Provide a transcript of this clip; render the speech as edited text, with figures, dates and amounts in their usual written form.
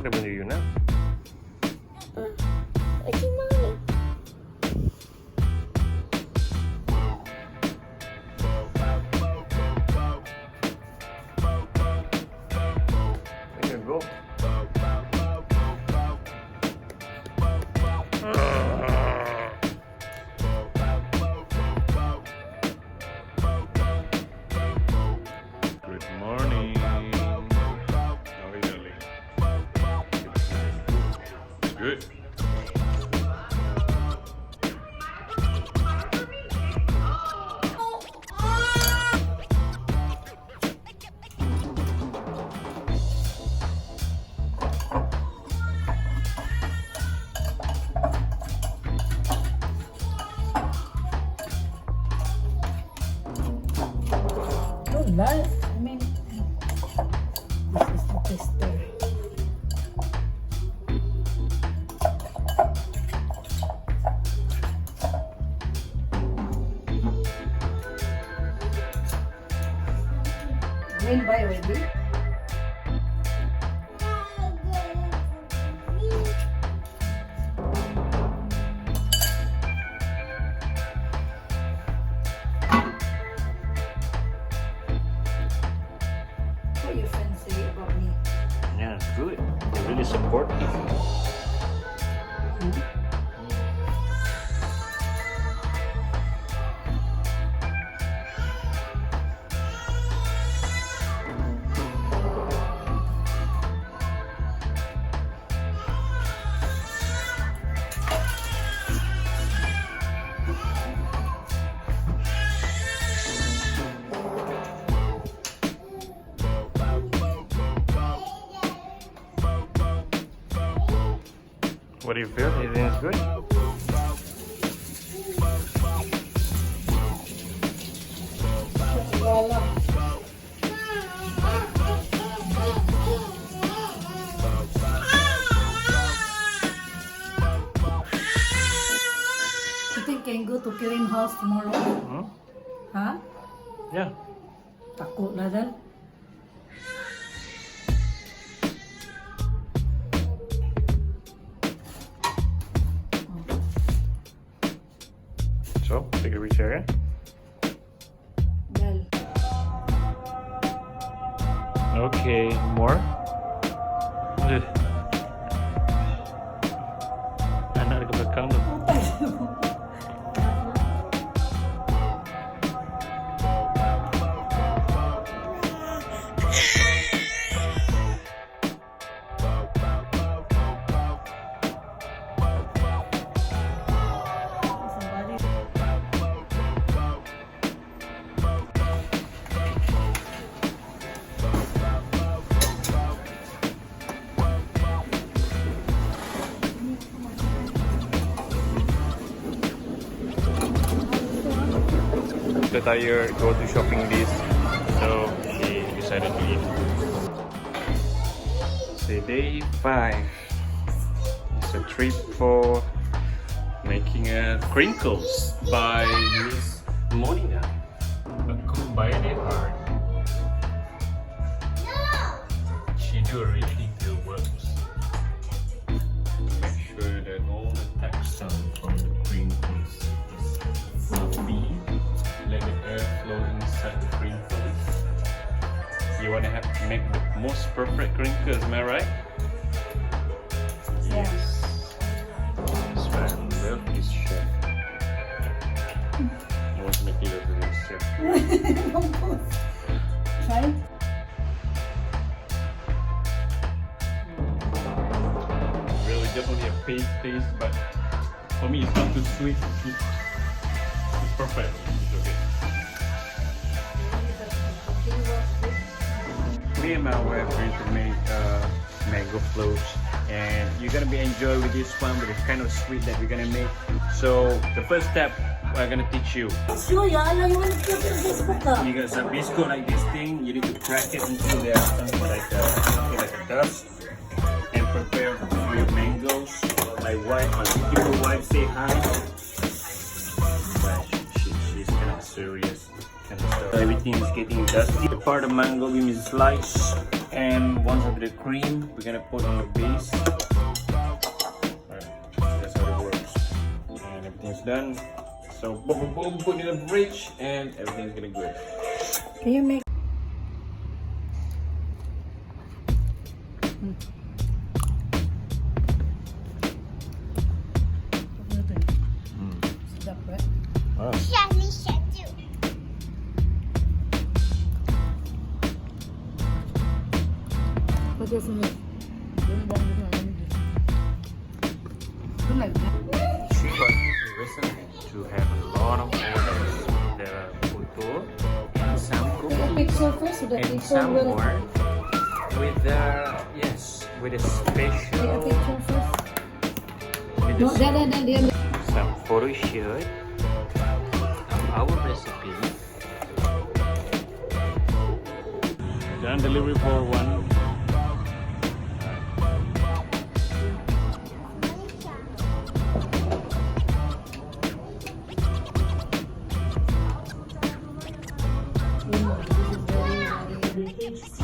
udah bantu Yuna. Aji mommy. There you go. Good morning. How are you doing? Good. Oh, nice. I mean, this is the tester. When by already? What your friends say about me? Yeah, good. You're really supportive. What do you feel? Everything is good? Wala. You think can go to Kirin house tomorrow? Hmm? Huh? Yeah. Takut lah dan. So, take a reach area. Dal. Okay, more. Anak di belakang tu. Somebody. The tire go to shopping list, so she decided to eat. So day 5. It's a trip for making crinkles by Miss Monica. A cook by the heart. She do really good works. Make sure that all the texture from the crinkles is fluffy. Let the air flow inside the crinkles. You wanna make the most perfect crinkles, am I right? Yeah. This man love his chef. I want to make it over this chef. Try. Really definitely a paste taste, but for me it's not too sweet. It's perfect. It's okay. Me and my wife are going to make mango floats, and you're gonna be enjoying with this one with the kind of sweet that we're gonna make. So the first step I'm gonna teach you. Sure, yeah, I know you want to put in Facebook. You got some biscuit like this thing. You need to crack it until they are something like a dust, and prepare your mangoes. My wife, my beautiful wife, say hi. But she's kind of serious. Kind of stuff. Everything is getting dusty. The part of mango we slice, And once of the cream, we're gonna put on the base. Alright, that's how it works. And everything's done. So boom, boom, boom, put it in the fridge, and everything's gonna go. Can you make? Sedap, right? Wow. Betul semua. Don't buang semua. Don't like that. She got recently to have a lot of orders. The photo and some Take a picture first so that and people some will more with the with a take a special picture first. with No, a, then. some photo shoot of our recipe. Done delivery for one. This is very